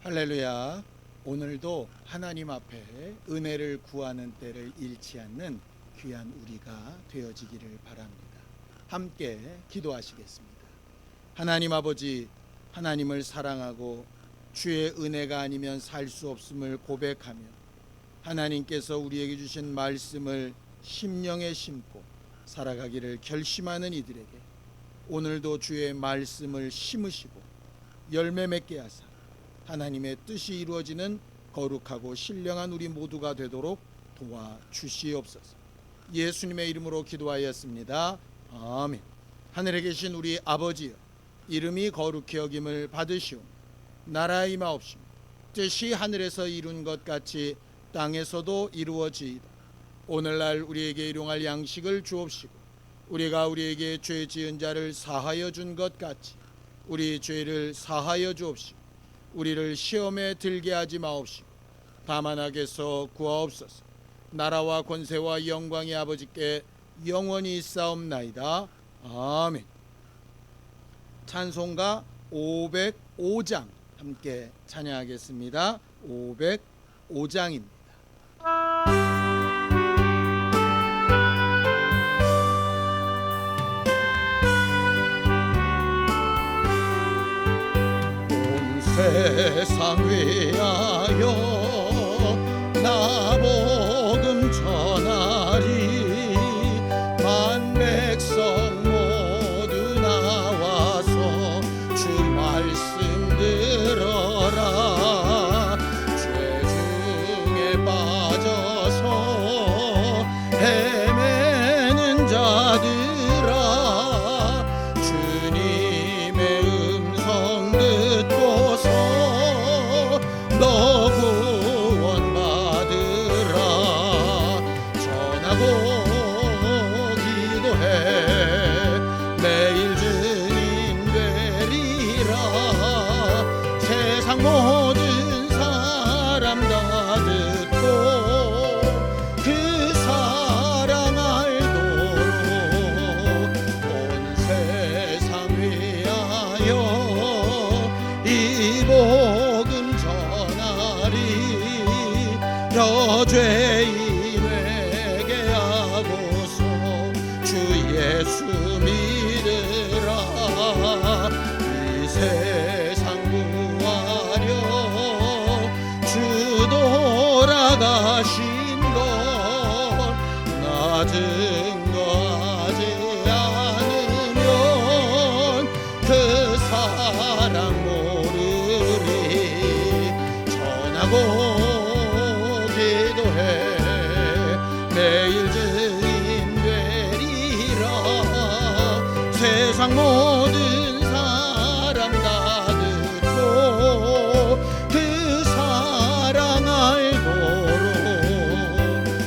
할렐루야. 오늘도 하나님 앞에 은혜를 구하는 때를 잃지 않는 귀한 우리가 되어지기를 바랍니다. 함께 기도하시겠습니다. 하나님 아버지, 하나님을 사랑하고 주의 은혜가 아니면 살 수 없음을 고백하며 하나님께서 우리에게 주신 말씀을 심령에 심고 살아가기를 결심하는 이들에게 오늘도 주의 말씀을 심으시고 열매 맺게 하사 하나님의 뜻이 이루어지는 거룩하고 신령한 우리 모두가 되도록 도와주시옵소서. 예수님의 이름으로 기도하였습니다. 아멘. 하늘에 계신 우리 아버지여, 이름이 거룩히 여김을 받으시오. 나라의 임하옵시며 뜻이 하늘에서 이룬 것 같이 땅에서도 이루어지이다. 오늘날 우리에게 일용할 양식을 주옵시고 우리가 우리에게 죄 지은 자를 사하여 준 것 같이 우리 죄를 사하여 주옵시고 우리를 시험에 들게 하지 마옵시고 다만 악에서 구하옵소서. 나라와 권세와 영광이 아버지께 영원히 있사옵나이다. 아멘. 찬송가 505장 함께 찬양하겠습니다. 505장입니다. 세상 위하여 나 복음 전하리. 만 백성 모두 나와서 주 말씀 들어라. 죄 중에 빠져서 헤매는 자들아, 주님의 음성 듣고서 너 구원받으라. 전하고 기도해 매일 증인 되리라. 세상 모든 사람 다 듣고 그 사랑 알도록 온 세상 위하여 이 복음 전하리. 여죄인에게 하고서 주 예수 믿으라. 이 세상 구하려 주 돌아가신 것 나 증거하지 않으면 그 사랑 모르리. 전하고 기도해 매일 증인 되리라. 세상 모든 사람 다 듣고 그 사랑 알도록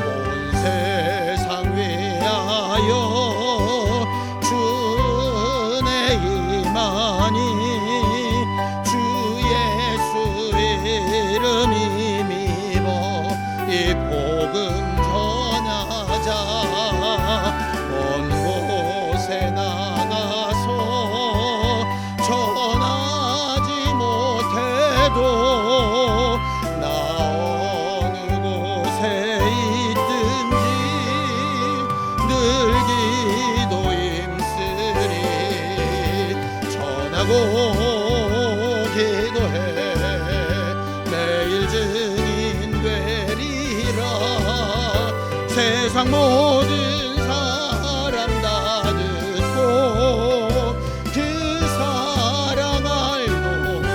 온 세상 위하여 주 은혜 임하니. 주 예수 이름 힘입어 이 복음 전하자. 먼 곳에 나가서 전하지 못해도 나 어느 곳에 있든지 늘 기도 힘쓰리. 전하고 기도해 매일 증인 되리라. 세상 모든 사람 다 듣고 그 사랑 알도록.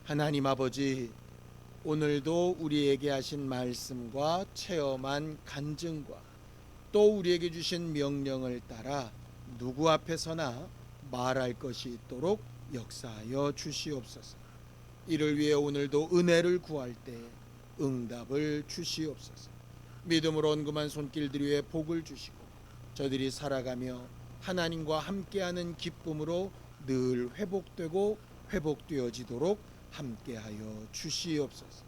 하나님 아버지, 오늘도 우리에게 하신 말씀과 체험한 간증과 또 우리에게 주신 명령을 따라 누구 앞에서나 말할 것이 있도록 역사하여 주시옵소서. 이를 위해 오늘도 은혜를 구할 때 응답을 주시옵소서. 믿음으로 언금한 손길들 위에 복을 주시고 저들이 살아가며 하나님과 함께하는 기쁨으로 늘 회복되고 회복되어지도록 함께하여 주시옵소서.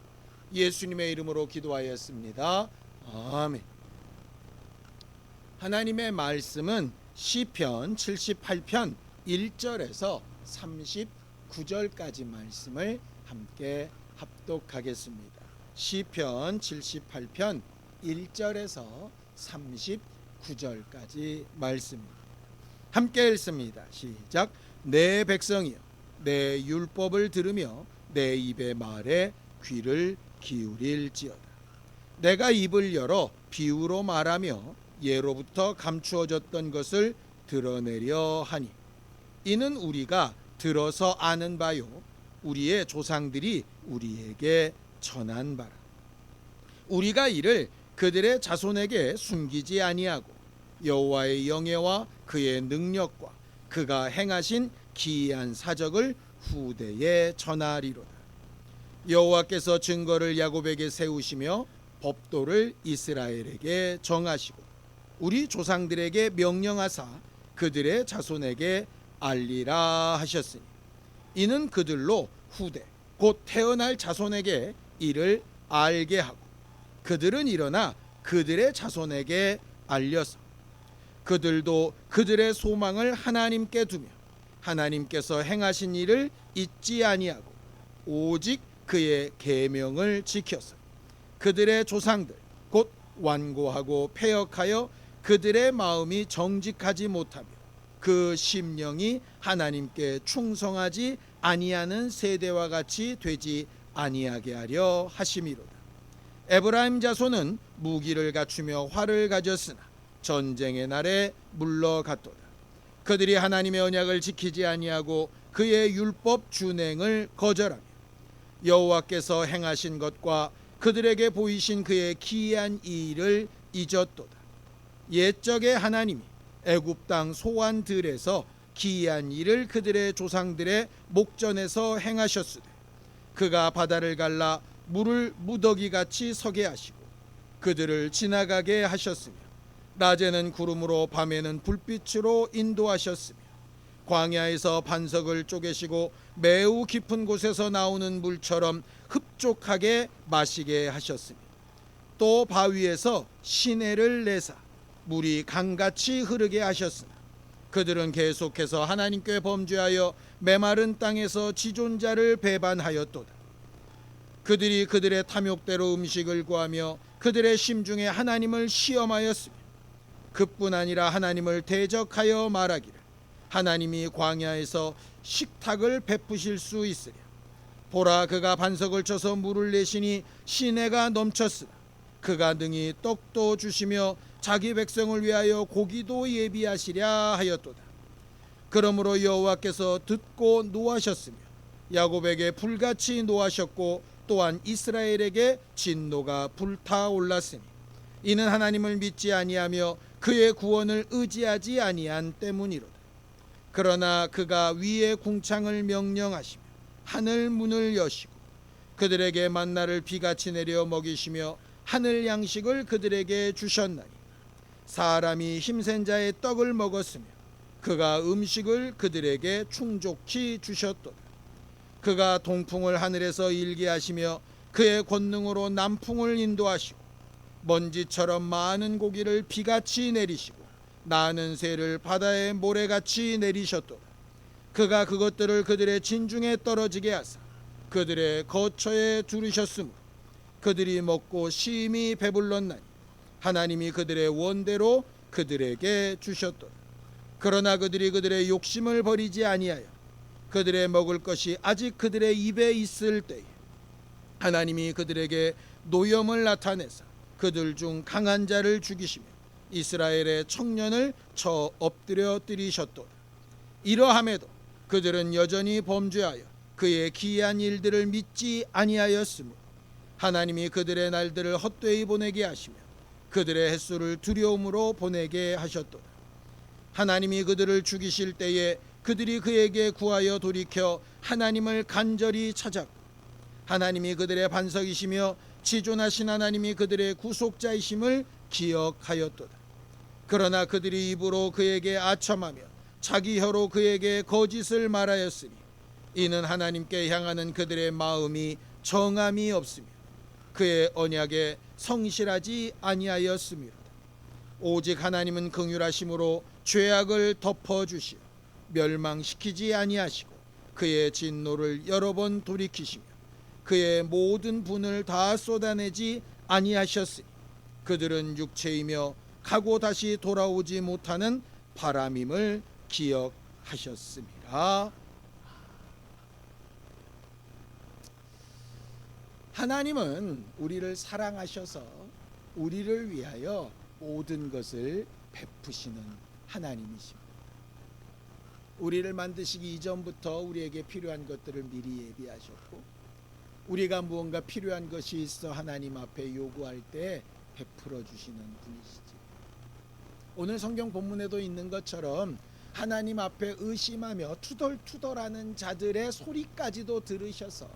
예수님의 이름으로 기도하였습니다. 아멘. 하나님의 말씀은 시편 78편 1절에서 39절까지 말씀을 함께 합독하겠습니다. 시편 78편 1절에서 39절까지 말씀입니다. 함께 읽습니다. 시작. 내 백성이여, 내 율법을 들으며 내 입의 말에 귀를 기울일지어다. 내가 입을 열어 비유로 말하며 예로부터 감추어졌던 것을 드러내려 하니, 이는 우리가 들어서 아는 바요, 우리의 조상들이 우리에게 전한 바라. 우리가 이를 그들의 자손에게 숨기지 아니하고 여호와의 영예와 그의 능력과 그가 행하신 기이한 사적을 후대에 전하리로다. 여호와께서 증거를 야곱에게 세우시며 법도를 이스라엘에게 정하시고 우리 조상들에게 명령하사 그들의 자손에게 알리라 하셨으니, 이는 그들로 후대 곧 태어날 자손에게 이를 알게 하고 그들은 일어나 그들의 자손에게 알려서 그들도 그들의 소망을 하나님께 두며 하나님께서 행하신 일을 잊지 아니하고 오직 그의 계명을 지켜서 그들의 조상들 곧 완고하고 패역하여 그들의 마음이 정직하지 못하며 그 심령이 하나님께 충성하지 아니하는 세대와 같이 되지 아니하게 하려 하심이로다. 에브라임 자손은 무기를 갖추며 활을 가졌으나 전쟁의 날에 물러갔도다. 그들이 하나님의 언약을 지키지 아니하고 그의 율법 준행을 거절하며 여호와께서 행하신 것과 그들에게 보이신 그의 기이한 일을 잊었도다. 옛적에 하나님이 애굽 땅 소환들에서 기이한 일을 그들의 조상들의 목전에서 행하셨으되, 그가 바다를 갈라 물을 무더기같이 서게 하시고 그들을 지나가게 하셨으며 낮에는 구름으로 밤에는 불빛으로 인도하셨으며 광야에서 반석을 쪼개시고 매우 깊은 곳에서 나오는 물처럼 흡족하게 마시게 하셨으며 또 바위에서 시내를 내사 물이 강같이 흐르게 하셨으나 그들은 계속해서 하나님께 범죄하여 메마른 땅에서 지존자를 배반하였도다. 그들이 그들의 탐욕대로 음식을 구하며 그들의 심중에 하나님을 시험하였으며 그뿐 아니라 하나님을 대적하여 말하기를, 하나님이 광야에서 식탁을 베푸실 수 있으랴. 보라, 그가 반석을 쳐서 물을 내시니 시내가 넘쳤으나 그가 능히 떡도 주시며 자기 백성을 위하여 고기도 예비하시랴 하였도다. 그러므로 여호와께서 듣고 노하셨으며 야곱에게 불같이 노하셨고 또한 이스라엘에게 진노가 불타올랐으니, 이는 하나님을 믿지 아니하며 그의 구원을 의지하지 아니한 때문이로다. 그러나 그가 위의 궁창을 명령하시며 하늘 문을 여시고 그들에게 만나를 비같이 내려 먹이시며 하늘 양식을 그들에게 주셨나니, 사람이 힘센 자의 떡을 먹었으며 그가 음식을 그들에게 충족히 주셨도다. 그가 동풍을 하늘에서 일게 하시며 그의 권능으로 남풍을 인도하시고 먼지처럼 많은 고기를 비같이 내리시고 나는 새를 바다의 모래같이 내리셨도다. 그가 그것들을 그들의 진중에 떨어지게 하사 그들의 거처에 두르셨으므로 그들이 먹고 심히 배불렀나니 하나님이 그들의 원대로 그들에게 주셨도다. 그러나 그들이 그들의 욕심을 버리지 아니하여 그들의 먹을 것이 아직 그들의 입에 있을 때에 하나님이 그들에게 노염을 나타내사 그들 중 강한 자를 죽이시며 이스라엘의 청년을 쳐 엎드려 뜨리셨도다. 이러함에도 그들은 여전히 범죄하여 그의 기이한 일들을 믿지 아니하였으므로 하나님이 그들의 날들을 헛되이 보내게 하시며 그들의 횟수를 두려움으로 보내게 하셨도다. 하나님이 그들을 죽이실 때에 그들이 그에게 구하여 돌이켜 하나님을 간절히 찾았고 하나님이 그들의 반석이시며 지존하신 하나님이 그들의 구속자이심을 기억하였도다. 그러나 그들이 입으로 그에게 아첨하며 자기 혀로 그에게 거짓을 말하였으니, 이는 하나님께 향하는 그들의 마음이 정함이 없으며 그의 언약에 성실하지 아니하였음이로다. 오직 하나님은 긍휼하심으로 죄악을 덮어주시어 멸망시키지 아니하시고 그의 진노를 여러 번 돌이키시며 그의 모든 분을 다 쏟아내지 아니하셨으니 그들은 육체이며 가고 다시 돌아오지 못하는 바람임을 기억하셨습니다. 하나님은 우리를 사랑하셔서 우리를 위하여 모든 것을 베푸시는 하나님이십니다. 우리를 만드시기 이전부터 우리에게 필요한 것들을 미리 예비하셨고 우리가 무언가 필요한 것이 있어 하나님 앞에 요구할 때 베풀어 주시는 분이시죠. 오늘 성경 본문에도 있는 것처럼 하나님 앞에 의심하며 투덜투덜하는 자들의 소리까지도 들으셔서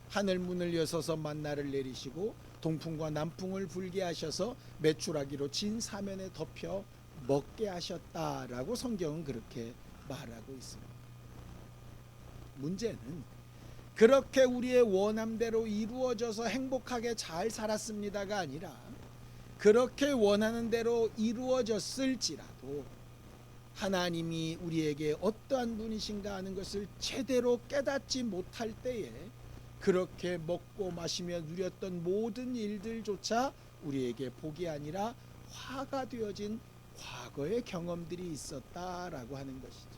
하늘 문을 여서서 만나를 내리시고 동풍과 남풍을 불게 하셔서 메추라기로 진 사면에 덮여 먹게 하셨다라고 성경은 그렇게 말하고 있습니다. 문제는 그렇게 우리의 원함대로 이루어져서 행복하게 잘 살았습니다가 아니라 그렇게 원하는 대로 이루어졌을지라도 하나님이 우리에게 어떠한 분이신가 하는 것을 제대로 깨닫지 못할 때에 그렇게 먹고 마시며 누렸던 모든 일들조차 우리에게 복이 아니라 화가 되어진 과거의 경험들이 있었다라고 하는 것이죠.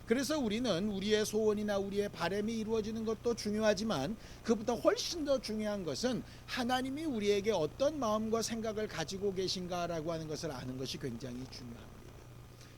그래서 우리는 우리의 소원이나 우리의 바람이 이루어지는 것도 중요하지만 그보다 훨씬 더 중요한 것은 하나님이 우리에게 어떤 마음과 생각을 가지고 계신가라고 하는 것을 아는 것이 굉장히 중요합니다.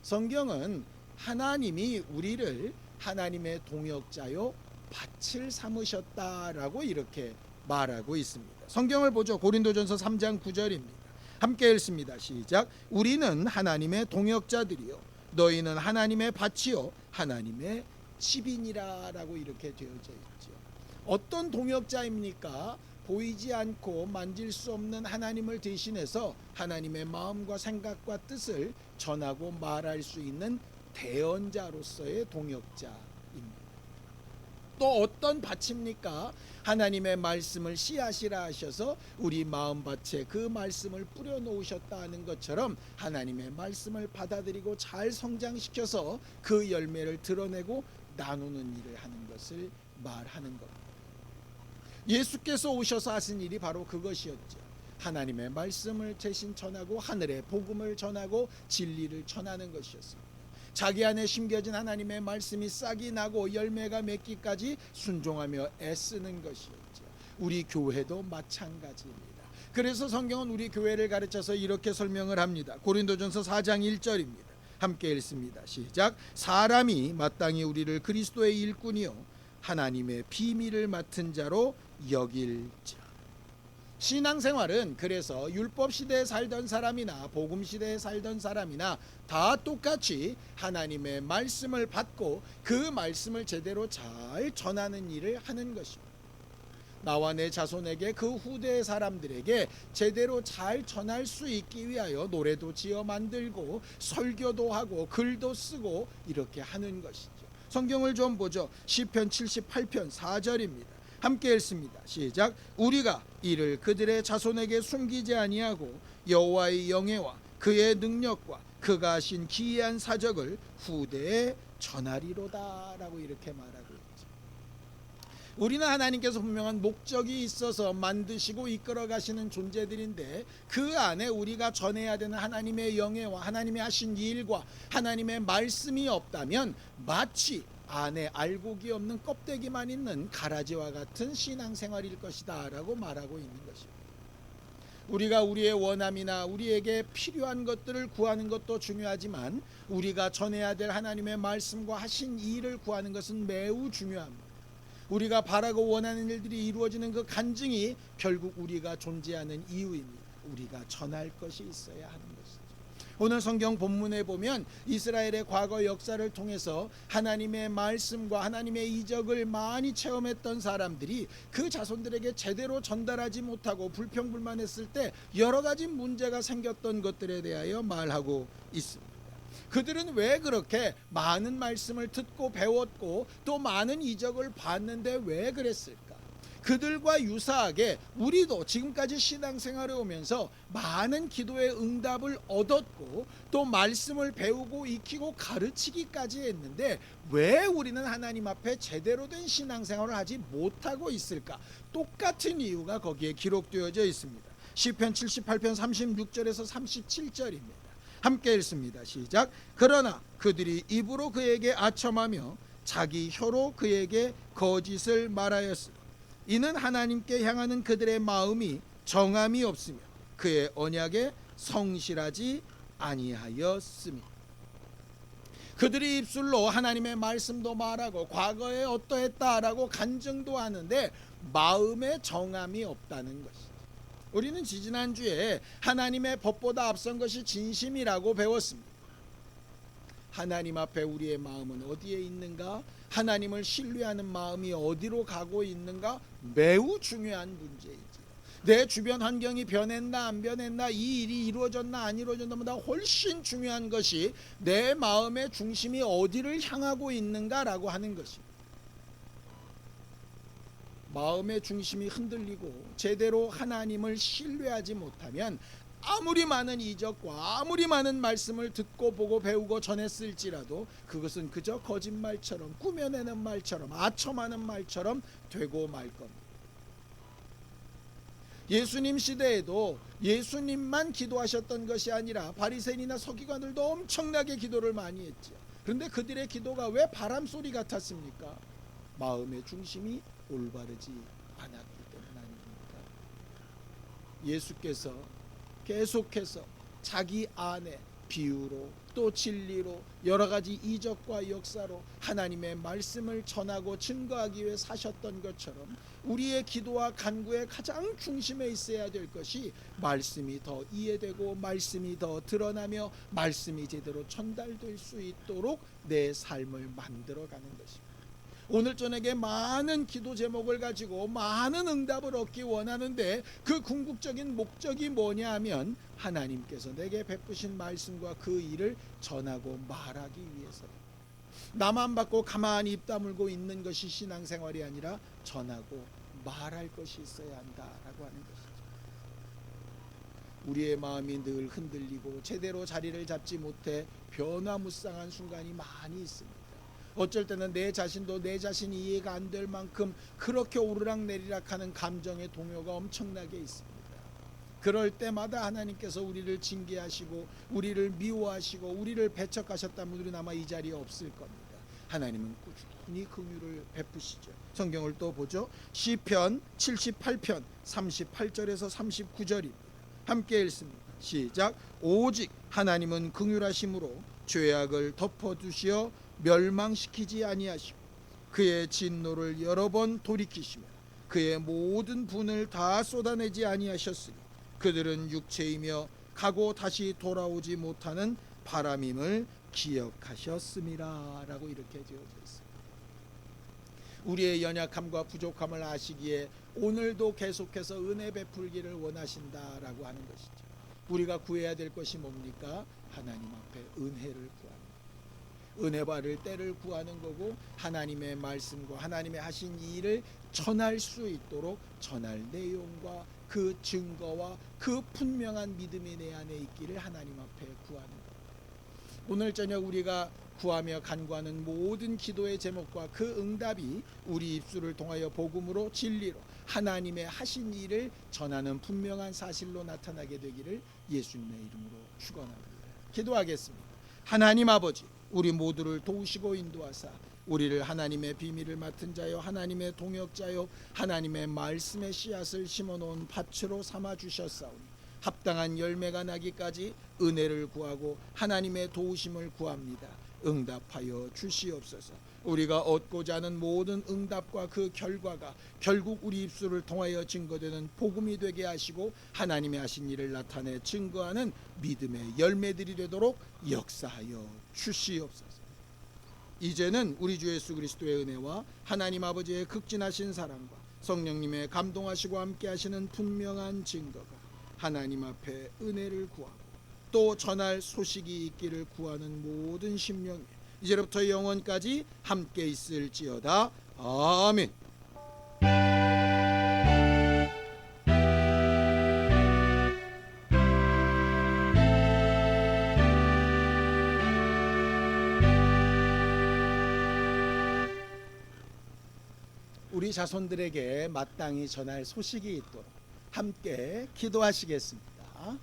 성경은 하나님이 우리를 하나님의 동역자요 밭을 삼으셨다라고 이렇게 말하고 있습니다. 성경을 보죠. 고린도전서 3장 9절입니다. 함께 읽습니다. 시작. 우리는 하나님의 동역자들이요 너희는 하나님의 밭이요 하나님의 집이니라라고 이렇게 되어져 있죠. 어떤 동역자입니까? 보이지 않고 만질 수 없는 하나님을 대신해서 하나님의 마음과 생각과 뜻을 전하고 말할 수 있는 대언자로서의 동역자입니다. 또 어떤 밭입니까? 하나님의 말씀을 씨앗이라 하셔서 우리 마음밭에 그 말씀을 뿌려 놓으셨다 하는 것처럼 하나님의 말씀을 받아들이고 잘 성장시켜서 그 열매를 드러내고 나누는 일을 하는 것을 말하는 겁니다. 예수께서 오셔서 하신 일이 바로 그것이었죠. 하나님의 말씀을 대신 전하고 하늘의 복음을 전하고 진리를 전하는 것이었습니다. 자기 안에 심겨진 하나님의 말씀이 싹이 나고 열매가 맺기까지 순종하며 애쓰는 것이었죠. 우리 교회도 마찬가지입니다. 그래서 성경은 우리 교회를 가르쳐서 이렇게 설명을 합니다. 고린도전서 4장 1절입니다. 함께 읽습니다. 시작. 사람이 마땅히 우리를 그리스도의 일꾼이요 하나님의 비밀을 맡은 자로 여길자. 신앙생활은 그래서 율법 시대에 살던 사람이나 복음 시대에 살던 사람이나 다 똑같이 하나님의 말씀을 받고 그 말씀을 제대로 잘 전하는 일을 하는 것입니다. 나와 내 자손에게 그 후대의 사람들에게 제대로 잘 전할 수 있기 위하여 노래도 지어 만들고 설교도 하고 글도 쓰고 이렇게 하는 것이죠. 성경을 좀 보죠. 시편 78편 4절입니다. 함께 읽습니다. 시작. 우리가 이를 그들의 자손에게 숨기지 아니하고 여호와의 영예와 그의 능력과 그가 하신 기이한 사적을 후대에 전하리로다 라고 이렇게 말하고 있죠. 우리는 하나님께서 분명한 목적이 있어서 만드시고 이끌어 가시는 존재들인데 그 안에 우리가 전해야 되는 하나님의 영예와 하나님의 하신 일과 하나님의 말씀이 없다면 마치 안에 알곡이 없는 껍데기만 있는 가라지와 같은 신앙생활일 것이다 라고 말하고 있는 것입니다. 우리가 우리의 원함이나 우리에게 필요한 것들을 구하는 것도 중요하지만 우리가 전해야 될 하나님의 말씀과 하신 일을 구하는 것은 매우 중요합니다. 우리가 바라고 원하는 일들이 이루어지는 그 간증이 결국 우리가 존재하는 이유입니다. 우리가 전할 것이 있어야 하는 것이죠. 오늘 성경 본문에 보면 이스라엘의 과거 역사를 통해서 하나님의 말씀과 하나님의 이적을 많이 체험했던 사람들이 그 자손들에게 제대로 전달하지 못하고 불평불만했을 때 여러 가지 문제가 생겼던 것들에 대하여 말하고 있습니다. 그들은 왜 그렇게 많은 말씀을 듣고 배웠고 또 많은 이적을 봤는데 왜 그랬을까? 그들과 유사하게 우리도 지금까지 신앙생활에 오면서 많은 기도의 응답을 얻었고 또 말씀을 배우고 익히고 가르치기까지 했는데 왜 우리는 하나님 앞에 제대로 된 신앙생활을 하지 못하고 있을까? 똑같은 이유가 거기에 기록되어져 있습니다. 시편 78편 36절에서 37절입니다. 함께 읽습니다. 시작. 그러나 그들이 입으로 그에게 아첨하며 자기 혀로 그에게 거짓을 말하였으니 이는 하나님께 향하는 그들의 마음이 정함이 없으며 그의 언약에 성실하지 아니하였으니. 그들이 입술로 하나님의 말씀도 말하고 과거에 어떠했다라고 간증도 하는데 마음에 정함이 없다는 것이죠. 우리는 지지난주에 하나님의 법보다 앞선 것이 진심이라고 배웠습니다. 하나님 앞에 우리의 마음은 어디에 있는가? 하나님을 신뢰하는 마음이 어디로 가고 있는가? 매우 중요한 문제이지요. 내 주변 환경이 변했나 안 변했나, 이 일이 이루어졌나 안 이루어졌나보다 훨씬 중요한 것이 내 마음의 중심이 어디를 향하고 있는가라고 하는 것입니다. 마음의 중심이 흔들리고 제대로 하나님을 신뢰하지 못하면 아무리 많은 이적과 아무리 많은 말씀을 듣고 보고 배우고 전했을지라도 그것은 그저 거짓말처럼, 꾸며내는 말처럼, 아첨하는 말처럼 되고 말 겁니다. 예수님 시대에도 예수님만 기도하셨던 것이 아니라 바리새인이나 서기관들도 엄청나게 기도를 많이 했죠. 그런데 그들의 기도가 왜 바람소리 같았습니까? 마음의 중심이 올바르지 않았기 때문 아닙니까? 예수께서 계속해서 자기 안에 비유로 또 진리로 여러 가지 이적과 역사로 하나님의 말씀을 전하고 증거하기 위해 사셨던 것처럼 우리의 기도와 간구의 가장 중심에 있어야 될 것이 말씀이 더 이해되고 말씀이 더 드러나며 말씀이 제대로 전달될 수 있도록 내 삶을 만들어가는 것입니다. 오늘 저녁에 많은 기도 제목을 가지고 많은 응답을 얻기 원하는데 그 궁극적인 목적이 뭐냐 하면 하나님께서 내게 베푸신 말씀과 그 일을 전하고 말하기 위해서입니다. 나만 받고 가만히 입 다물고 있는 것이 신앙생활이 아니라 전하고 말할 것이 있어야 한다라고 하는 것이죠. 우리의 마음이 늘 흔들리고 제대로 자리를 잡지 못해 변화무쌍한 순간이 많이 있습니다. 어쩔 때는 내 자신도 내 자신이 이해가 안 될 만큼 그렇게 오르락내리락 하는 감정의 동요가 엄청나게 있습니다. 그럴 때마다 하나님께서 우리를 징계하시고 우리를 미워하시고 우리를 배척하셨다면 우리는 아마 이 자리에 없을 겁니다. 하나님은 꾸준히 긍휼을 베푸시죠. 성경을 또 보죠. 시편 78편 38절에서 39절입니다. 함께 읽습니다. 시작. 오직 하나님은 긍휼하심으로 죄악을 덮어두시어 멸망시키지 아니하시고 그의 진노를 여러 번 돌이키시며 그의 모든 분을 다 쏟아내지 아니하셨으니 그들은 육체이며 가고 다시 돌아오지 못하는 바람임을 기억하셨음이라 라고 이렇게 되어져 있습니다. 우리의 연약함과 부족함을 아시기에 오늘도 계속해서 은혜 베풀기를 원하신다라고 하는 것이죠. 우리가 구해야 될 것이 뭡니까? 하나님 앞에 은혜를 구합니다. 은혜 받을 때를 구하는 거고 하나님의 말씀과 하나님의 하신 일을 전할 수 있도록 전할 내용과 그 증거와 그 분명한 믿음이 내 안에 있기를 하나님 앞에 구하는 것. 오늘 저녁 우리가 구하며 간구하는 모든 기도의 제목과 그 응답이 우리 입술을 통하여 복음으로 진리로 하나님의 하신 일을 전하는 분명한 사실로 나타나게 되기를 예수님의 이름으로 축원합니다. 기도하겠습니다. 하나님 아버지, 우리 모두를 도우시고 인도하사 우리를 하나님의 비밀을 맡은 자요 하나님의 동역자요 하나님의 말씀의 씨앗을 심어놓은 밭으로 삼아주셨사오니 합당한 열매가 나기까지 은혜를 구하고 하나님의 도우심을 구합니다. 응답하여 주시옵소서. 우리가 얻고자 하는 모든 응답과 그 결과가 결국 우리 입술을 통하여 증거되는 복음이 되게 하시고 하나님의 하신 일을 나타내 증거하는 믿음의 열매들이 되도록 역사하여 주시옵소서. 이제는 우리 주 예수 그리스도의 은혜와 하나님 아버지의 극진하신 사랑과 성령님의 감동하시고 함께 하시는 분명한 증거가 하나님 앞에 은혜를 구하고 또 전할 소식이 있기를 구하는 모든 심령이 이제부터 영원까지 함께 있을지어다. 아멘. 우리 자손들에게 마땅히 전할 소식이 있도록 함께 기도하시겠습니다.